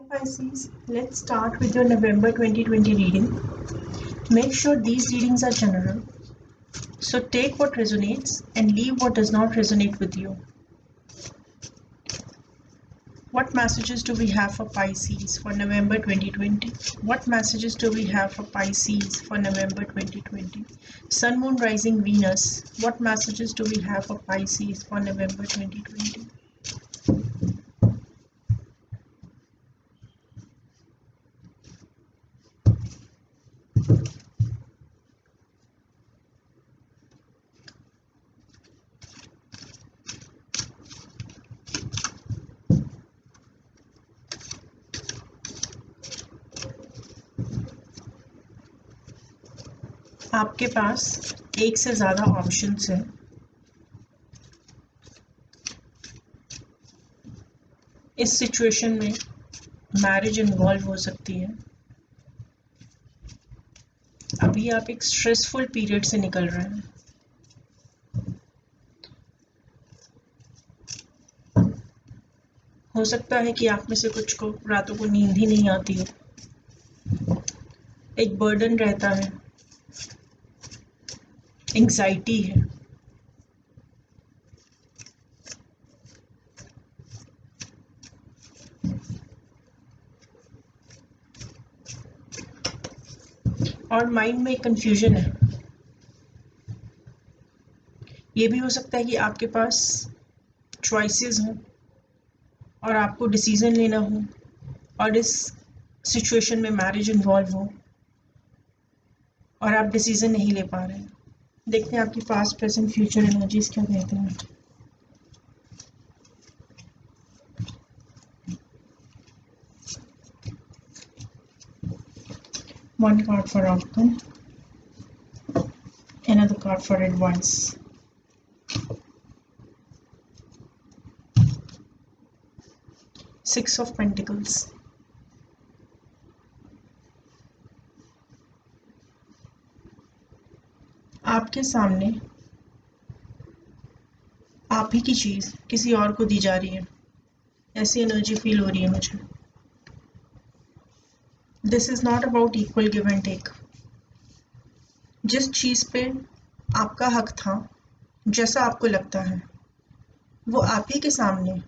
Pisces, let's start with your November 2020 reading. Make sure these readings are general. So take what resonates and leave what does not resonate with you. What messages do we have for Pisces for November 2020? What messages do we have for Pisces for November 2020? Sun, Moon, Rising, Venus. What messages do we have for Pisces for November 2020? आपके पास एक से ज़्यादा options हैं। इस situation में marriage involve हो सकती है। अभी आप एक स्ट्रेसफुल पीरियड से निकल रहे हैं। हो सकता है कि आप में से कुछ को रातों को नींद ही नहीं आती हो। एक बर्डन रहता है, एंग्जाइटी है। और माइंड में एक कंफ्यूजन है। ये भी हो सकता है कि आपके पास चॉइसेस हों और आपको डिसीजन लेना हो और इस सिचुएशन में मैरिज इन्वॉल्व हो और आप डिसीजन नहीं ले पा रहे हैं। देखते हैं आपकी पास्ट प्रेजेंट फ्यूचर एनर्जीज क्या कहते हैं। One card for outcome, another card for advice. Six of Pentacles. आपके सामने आप ही की चीज़ किसी और को दी जा रही है, ऐसी एनर्जी फील हो रही है मुझे। This is not about equal give and take. जिस चीज़ पे आपका हक था, जैसा आपको लगता है, वो आप ही के सामने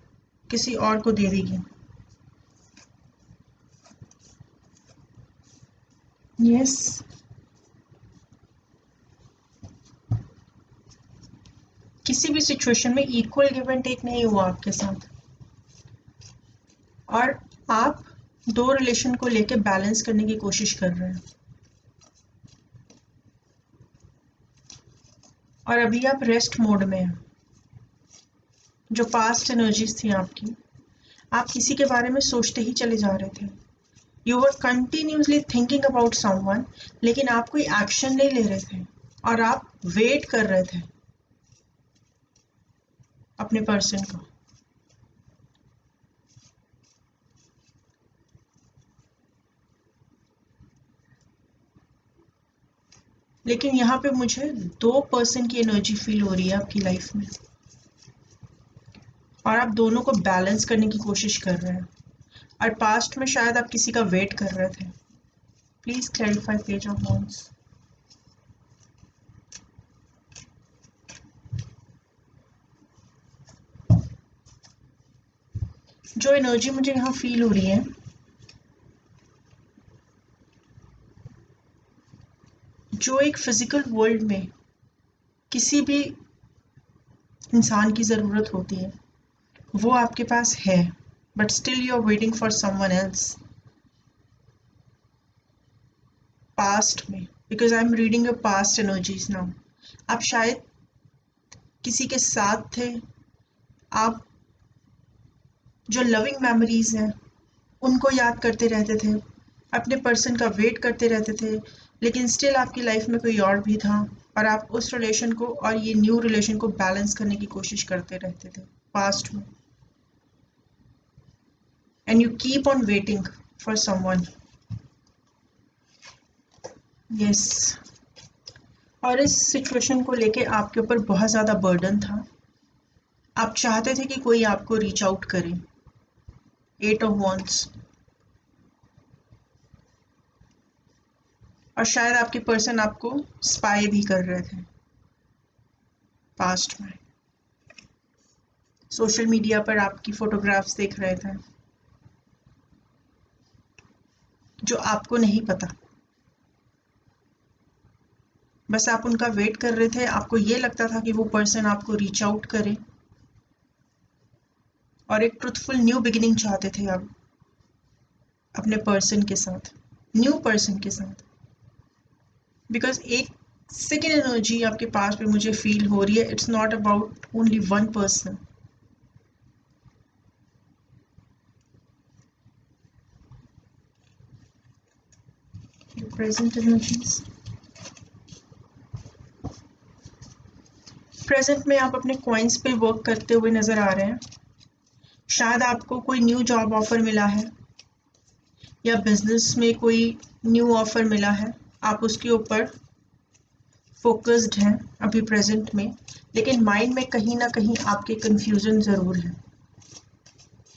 किसी और को दे देगी। यस, किसी भी सिचुएशन में इक्वल गिव एंड टेक नहीं हुआ आपके साथ और आप दो रिलेशन को लेके बैलेंस करने की कोशिश कर रहे हैं। और अभी आप रेस्ट मोड में हैं। जो पास्ट एनर्जीज थी आपकी, आप किसी के बारे में सोचते ही चले जा रहे थे। You were continuously thinking about someone, लेकिन आप कोई एक्शन नहीं ले रहे थे और आप वेट कर रहे थे अपने पर्सन को। लेकिन यहाँ पे मुझे दो पर्सन की एनर्जी फील हो रही है आपकी लाइफ में और आप दोनों को बैलेंस करने की कोशिश कर रहे हैं और पास्ट में शायद आप किसी का वेट कर रहे थे। Please clarify page of wands. जो एनर्जी मुझे यहाँ फील हो रही है, जो एक फिजिकल वर्ल्ड में किसी भी इंसान की ज़रूरत होती है, वो आपके पास है, but still you are waiting for someone else. Past में, because I am reading your past energies now. आप शायद किसी के साथ थे, आप जो लविंग मेमोरीज हैं उनको याद करते रहते थे, अपने पर्सन का वेट करते रहते थे, लेकिन स्टिल आपकी लाइफ में कोई और भी था और आप उस रिलेशन को और ये न्यू रिलेशन को बैलेंस करने की कोशिश करते रहते थे पास्ट में। And you keep on waiting for someone. Yes, और इस सिचुएशन को लेके आपके ऊपर बहुत ज़्यादा बर्डन था। आप चाहते थे कि कोई आपको रीच आउट करे। 8 of Wands, और शायद आपके पर्सन आपको स्पाई भी कर रहे थे पास्ट में, सोशल मीडिया पर आपकी फोटोग्राफ्स देख रहे थे जो आपको नहीं पता, बस आप उनका वेट कर रहे थे। आपको ये लगता था कि वो पर्सन आपको रीच आउट करे और एक ट्रुथफुल न्यू बिगिनिंग चाहते थे आप अपने पर्सन के साथ, न्यू पर्सन के साथ। बिकॉज एक सेकेंड एनर्जी आपके पास में मुझे फील हो रही है, it's not about only one person. Present energies, present में आप अपने कॉइन्स पे वर्क करते हुए नजर आ रहे हैं। शायद आपको कोई न्यू जॉब ऑफर मिला है या बिजनेस में कोई न्यू ऑफर मिला है, आप उसके ऊपर फोकस्ड हैं अभी प्रेजेंट में, लेकिन माइंड में कहीं ना कहीं आपके कंफ्यूजन ज़रूर है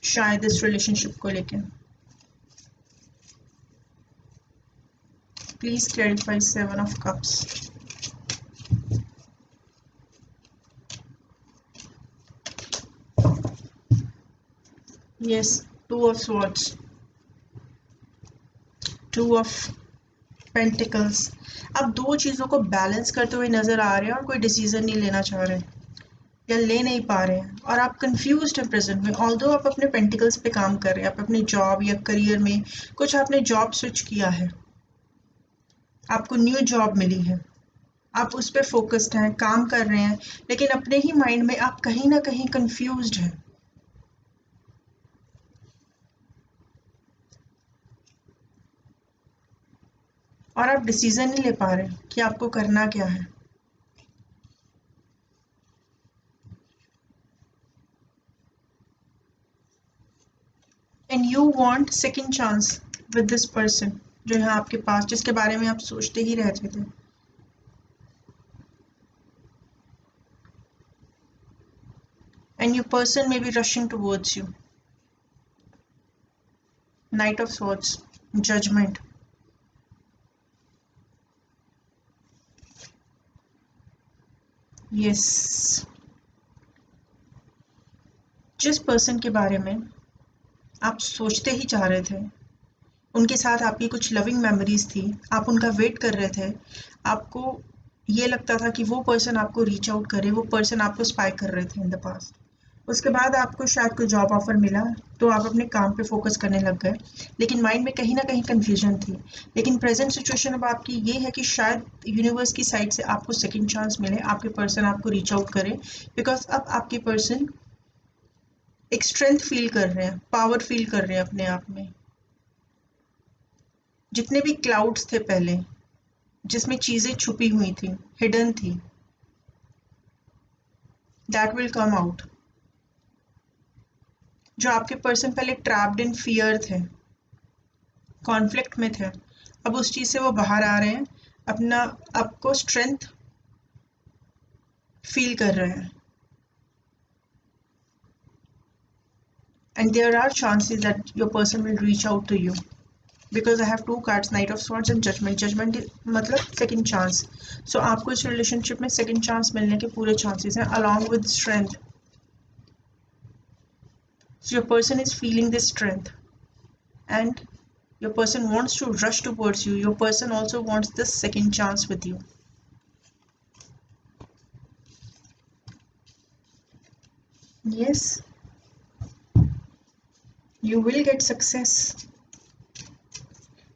शायद इस रिलेशनशिप को लेकर। Please clarify 7 of cups. Yes, 2 of swords, 2 of pentacles. आप दो चीज़ों को बैलेंस करते हुए नज़र आ रहे हैं और कोई डिसीजन नहीं लेना चाह रहे या ले नहीं पा रहे हैं, और आप कंफ्यूज्ड हैं प्रेजेंट में। ऑल्दो आप अपने पेंटिकल्स पे काम कर रहे हैं, आप अपनी जॉब या करियर में कुछ आपने जॉब स्विच किया है, आपको न्यू जॉब मिली है, आप उस पर फोकस्ड हैं, काम कर रहे हैं, लेकिन अपने ही माइंड में आप कहीं ना कहीं कंफ्यूज्ड हैं। और आप डिसीजन नहीं ले पा रहे कि आपको करना क्या है। And you want second chance with this person जो है आपके पास, जिसके बारे में आप सोचते ही रहते थे। And your person may be rushing towards you. Knight of Swords, Judgment. Yes. जिस पर्सन के बारे में आप सोचते ही चाह रहे थे, उनके साथ आपकी कुछ लविंग मेमोरीज थी, आप उनका वेट कर रहे थे, आपको ये लगता था कि वो पर्सन आपको रीच आउट करे, वो पर्सन आपको स्पाई कर रहे थे इन द पास्ट। उसके बाद आपको शायद कोई जॉब ऑफर मिला तो आप अपने काम पे फोकस करने लग गए, लेकिन माइंड में कहीं ना कहीं कंफ्यूजन थी। लेकिन प्रेजेंट सिचुएशन अब आपकी ये है कि शायद यूनिवर्स की साइड से आपको सेकंड चांस मिले, आपके पर्सन आपको रीच आउट करे, बिकॉज अब आपके पर्सन एक स्ट्रेंथ फील कर रहे हैं, पावर फील कर रहे हैं अपने आप में। जितने भी क्लाउड्स थे पहले, जिसमें चीज़ें छुपी हुई थी, हिडन थी, दैट विल कम आउट। जो आपके पर्सन पहले ट्रैप्ड इन फियर थे, कॉन्फ्लिक्ट में थे, अब उस चीज़ से वो बाहर आ रहे हैं, अपना आपको स्ट्रेंथ फील कर रहे हैं। And there are chances that your person will reach out to you, because I have 2 cards, knight of swords and judgement. Judgement मतलब सेकंड चांस। सो आपको इस रिलेशनशिप में सेकंड चांस मिलने के पूरे चांसेस हैं, along with strength. So your person is feeling this strength and your person wants to rush towards you. Your person also wants this second chance with you. Yes, you will get success.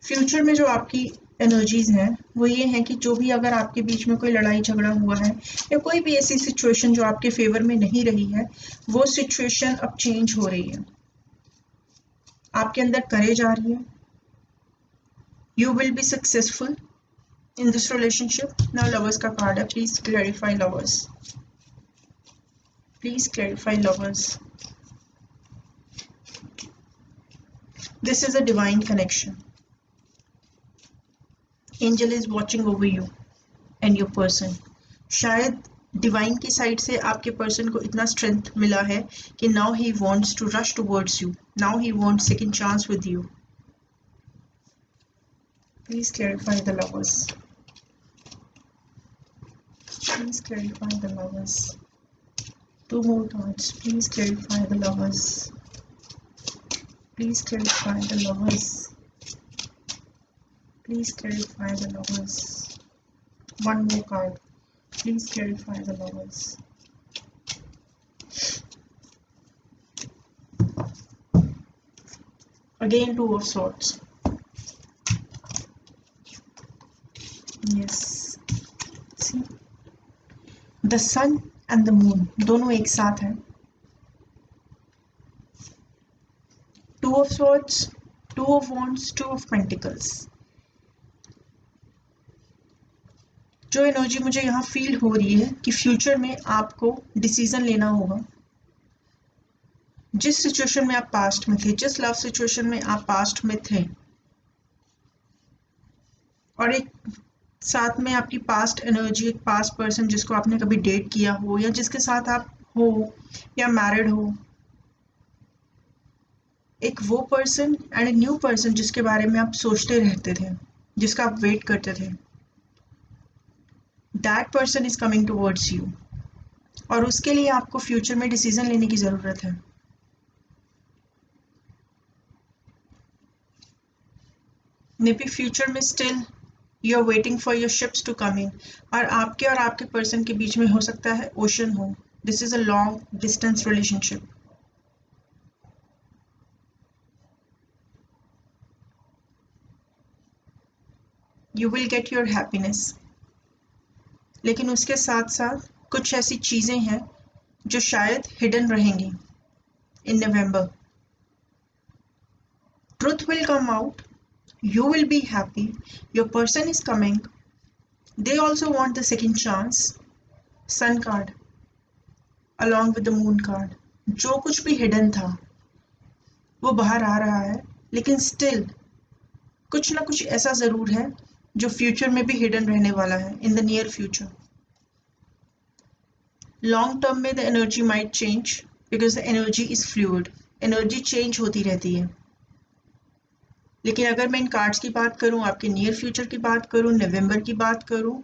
Future में जो आपकी energies हैं वो ये हैं कि जो भी अगर आपके बीच में कोई लड़ाई झगड़ा हुआ है या कोई भी ऐसी सिचुएशन जो आपके फेवर में नहीं रही है, वो सिचुएशन अब चेंज हो रही है, आपके अंदर करेज आ रही है। You will be successful in this relationship. Now lovers का कार्ड है, please clarify lovers. Please clarify lovers. This is a divine connection. Angel is watching over you and your person. शायद डिवाइन की साइड से आपके person को इतना strength मिला है कि now he wants to rush towards you, now he wants second chance with you. Please clarify the lovers. Please clarify the lovers. 2 more cards. Please clarify the lovers. Please clarify the lovers. Please clarify the lovers. 1 more card. Please clarify the lovers. Again, 2 of swords. Yes. See, the sun and the moon दोनों एक साथ हैं. 2 of swords, 2 of wands, 2 of pentacles. जो energy मुझे यहाँ feel हो रही है कि फ्यूचर में आपको डिसीजन लेना होगा. जिस सिचुएशन में आप पास्ट में थे, जिस लव सिचुएशन में आप पास्ट में थे, और एक साथ में आपकी पास्ट एनर्जी, एक पास्ट पर्सन जिसको आपने कभी डेट किया हो या जिसके साथ आप हो या मैरिड हो, एक वो person and a new person जिसके बारे में आप सोचते रहते थे, जिसका आप वेट करते थे. That person is coming towards you, और उसके लिए आपको फ्यूचर में डिसीजन लेने की ज़रूरत है. मे बी फ्यूचर में still you are waiting for your ships to come in, और आपके पर्सन के बीच में हो सकता है ओशन हो. This is a long distance relationship. You will get your happiness, लेकिन उसके साथ साथ कुछ ऐसी चीज़ें हैं जो शायद हिडन रहेंगी in November. Truth will come out, you will be happy, your person is coming, they also want the second chance. Sun card along with the moon card. जो कुछ भी हिडन था वो बाहर आ रहा है, लेकिन स्टिल कुछ ना कुछ ऐसा ज़रूर है जो फ्यूचर में भी हिडन रहने वाला है in the near future. Long term में the energy might change because the energy is fluid. Energy change होती रहती है, लेकिन अगर मैं इन कार्ड्स की बात करूं, आपके नियर फ्यूचर की बात करूं, नवंबर की बात करूं,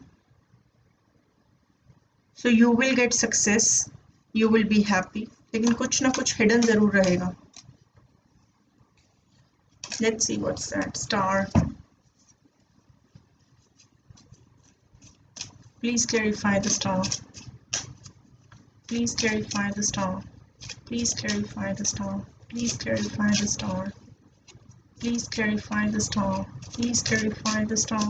so you will get success, you will be happy, लेकिन कुछ ना कुछ हिडन ज़रूर रहेगा. Let's see what's that. Star, please clarify the star. Please clarify the star. Please clarify the star. Please clarify the star. Please clarify the star. Please clarify the star.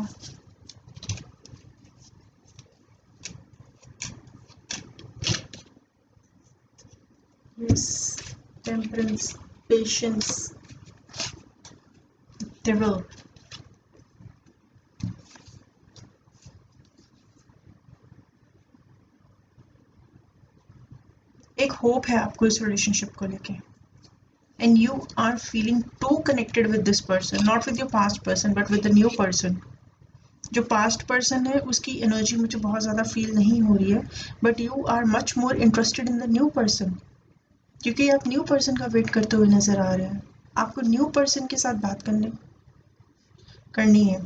Yes, temperance, patience, devil. एक hope है आपको इस relationship को लेके, and you are feeling too connected with this person, not with your past person but with the new person. जो past person है उसकी energy मुझे बहुत ज़्यादा फील नहीं हो रही है, but you are much more interested in the new person, क्योंकि आप न्यू पर्सन का वेट करते हुए नज़र आ रहे हैं. आपको न्यू पर्सन के साथ बात करनी है,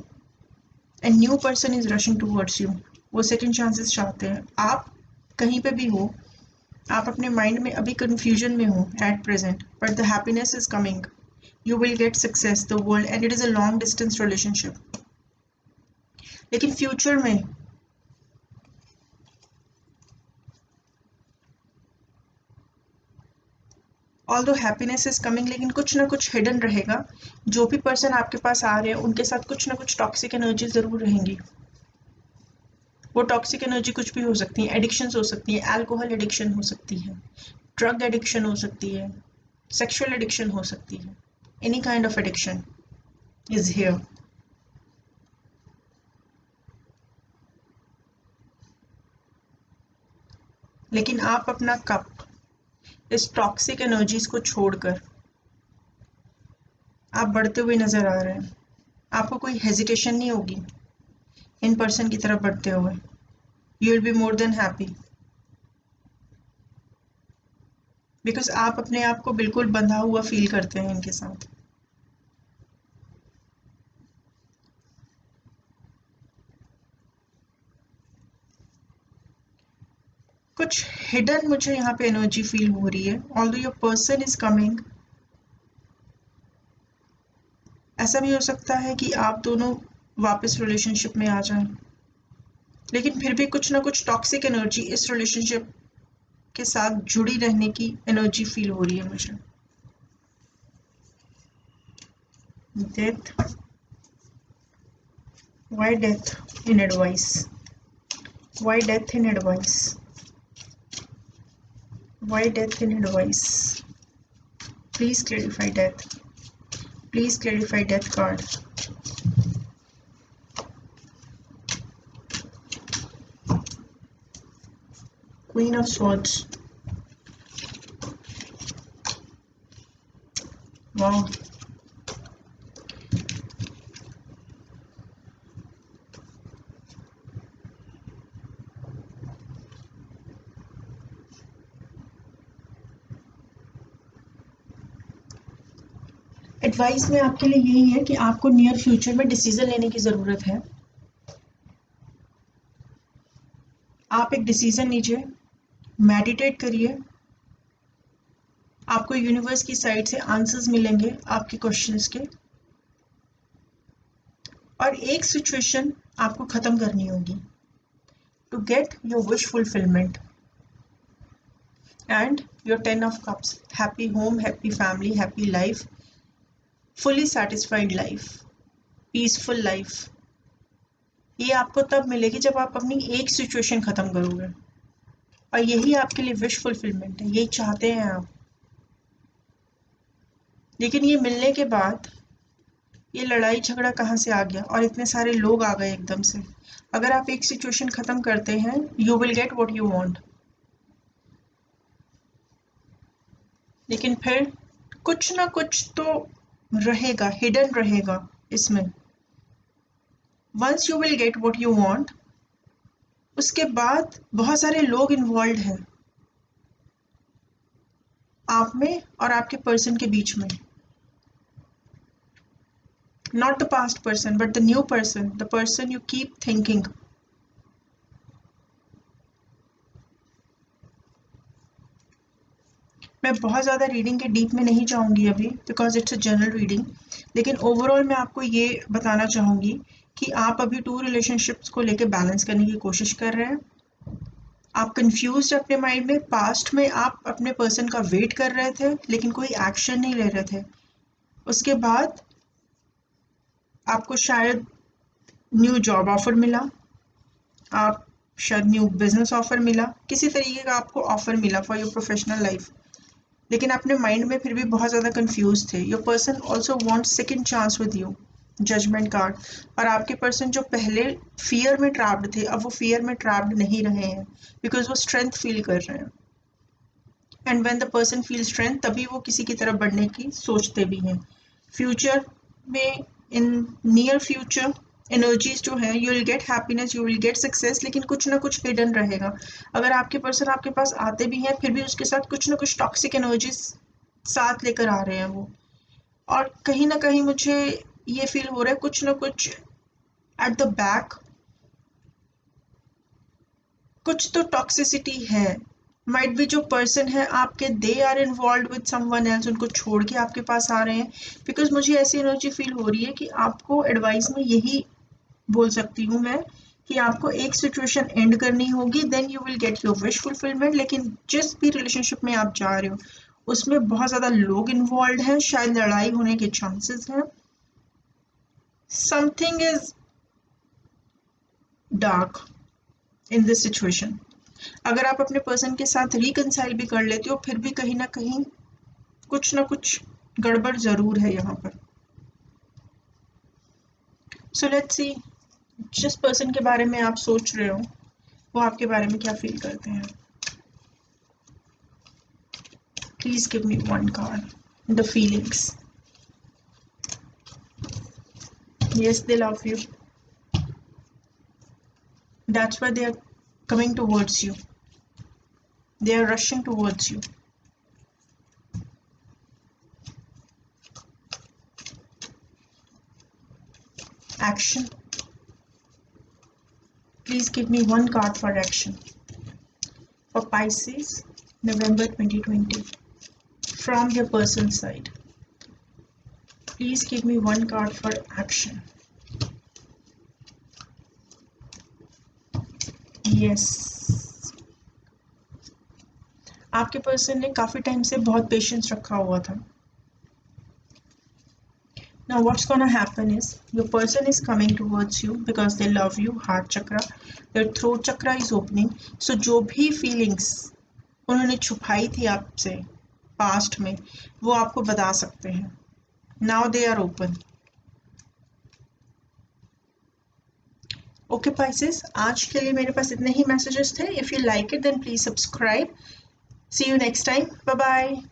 and new person is rushing towards you. वो सेकेंड चांसेस चाहते हैं. आप कहीं पे भी हो, आप अपने माइंड में अभी कन्फ्यूजन में हो at present, but the happiness is coming. You will get success, the world, and it is a long distance relationship. लेकिन फ्यूचर में ऑल्दो हैप्पीनेस इज कमिंग, लेकिन कुछ ना कुछ हिडन रहेगा. जो भी पर्सन आपके पास आ रहे हैं उनके साथ कुछ ना कुछ टॉक्सिक एनर्जी ज़रूर रहेंगी. वो टॉक्सिक एनर्जी कुछ भी हो सकती है. एडिक्शंस हो सकती है, अल्कोहल एडिक्शन हो सकती है, ड्रग एडिक्शन हो सकती है, सेक्सुअल एडिक्शन हो सकती है. Any kind of addiction is here. लेकिन आप अपना कप इस टॉक्सिक एनर्जीज को छोड़कर आप बढ़ते हुए नजर आ रहे हैं. आपको कोई हेजिटेशन नहीं होगी इन पर्सन की तरफ बढ़ते हुए. You will be more than happy, because आप अपने आप को बिल्कुल बंधा हुआ फील करते हैं इनके साथ. कुछ हिडन मुझे यहाँ पे एनर्जी फील हो रही है। Although your person is coming, ऐसा भी हो सकता है कि आप दोनों वापस रिलेशनशिप में आ जाएं, लेकिन फिर भी कुछ ना कुछ टॉक्सिक एनर्जी इस रिलेशनशिप के साथ जुड़ी रहने की एनर्जी फील हो रही है मुझे। Death, why death in advice, why death in advice, why death in advice, please clarify death, please clarify death card. Queen of Swords. Wow. Advice में आपके लिए यही है कि आपको नियर फ्यूचर में डिसीजन लेने की ज़रूरत है। आप एक डिसीजन लीजिए, मेडिटेट करिए, आपको यूनिवर्स की साइड से आंसर्स मिलेंगे आपके क्वेश्चंस के, और एक सिचुएशन आपको ख़त्म करनी होगी to get your wish fulfilment and your 10 of cups, happy home, happy family, happy life, fully satisfied life, peaceful life, ये आपको तब मिलेगी जब आप अपनी एक सिचुएशन ख़त्म करोगे। और यही आपके लिए विश फुलफिलमेंट है, यही चाहते हैं आप। लेकिन ये मिलने के बाद ये लड़ाई झगड़ा कहाँ से आ गया और इतने सारे लोग आ गए एकदम से। अगर आप एक सिचुएशन ख़त्म करते हैं, you will get what you want, लेकिन फिर कुछ ना कुछ तो रहेगा, हिडन रहेगा इसमें। Once you will get what you want, उसके बाद बहुत सारे लोग इन्वॉल्व हैं आप में और आपके पर्सन के बीच में। Not the past person, but the new person, the person you keep thinking. मैं बहुत ज़्यादा रीडिंग के डीप में नहीं जाऊंगी अभी, because it's a general reading, लेकिन ओवरऑल मैं आपको ये बताना चाहूँगी कि आप अभी 2 रिलेशनशिप्स को लेके बैलेंस करने की कोशिश कर रहे हैं। आप कंफ्यूज्ड अपने माइंड में, पास्ट में आप अपने पर्सन का वेट कर रहे थे लेकिन कोई एक्शन नहीं ले रहे थे। उसके बाद आपको शायद न्यू जॉब ऑफर मिला, आप शायद न्यू बिजनेस ऑफर मिला, किसी तरीके का आपको ऑफर मिला फॉर योर प्रोफेशनल लाइफ, लेकिन अपने माइंड में फिर भी बहुत ज़्यादा कंफ्यूज थे। Your person also want second chance with you, judgement card. और आपके पर्सन जो पहले फियर में ट्रैप्ड थे, अब वो फियर में ट्रैप्ड नहीं रहे हैं, बिकॉज वो स्ट्रेंथ फील कर रहे हैं। And when the person feel strength, तभी वो किसी की तरफ बढ़ने की सोचते भी हैं। फ्यूचर में, इन नियर फ्यूचर एनर्जीज जो है, you will get happiness, you will get success, लेकिन कुछ ना कुछ हिडन रहेगा। अगर आपके पर्सन आपके पास आते भी हैं, फिर भी उसके साथ कुछ ना कुछ टॉक्सिक एनर्जीज साथ लेकर आ रहे हैं वो। और कहीं ना कहीं मुझे ये फील हो रहा है कुछ ना कुछ एट द बैक कुछ तो टॉक्सिसिटी है। माइट भी जो पर्सन है आपके, they are involve with someone else, उनको छोड़ के आपके पास आ रहे हैं। बिकॉज मुझे ऐसी एनर्जी फील हो रही है कि आपको एडवाइस में यही बोल सकती हूँ मैं कि आपको एक सिचुएशन एंड करनी होगी, then you will get your wish fulfilment. लेकिन जिस भी रिलेशनशिप में आप जा रहे हो उसमें बहुत ज़्यादा लोग इन्वॉल्व हैं, शायद लड़ाई होने के चांसेस हैं। Something is dark in this situation. अगर आप अपने पर्सन के साथ रिकंसाइल भी कर लेते हो, फिर भी कहीं ना कहीं कुछ ना कुछ गड़बड़ ज़रूर है यहाँ पर। सो लेट्स सी, जिस पर्सन के बारे में आप सोच रहे हो वो आपके बारे में क्या फील करते हैं। Please give me one card, the feelings. Yes, they love you. That's why they are coming towards you. They are rushing towards you. Action. Please give me one card for action. for Pisces, November 2020, from your person's side. Please give me one card for action. Yes, आपके person ने काफी time से बहुत patience रखा हुआ था. Now what's gonna happen is your person is coming towards you because they love you. Heart chakra, their throat chakra is opening. So जो भी feelings उन्होंने छुपाई थी आपसे पास्ट में वो आपको बता सकते हैं. Now they are open. Okay Pisces, आज के लिए मेरे पास इतने ही मैसेजेस थे. If you like it then please subscribe. See you next time. Bye bye.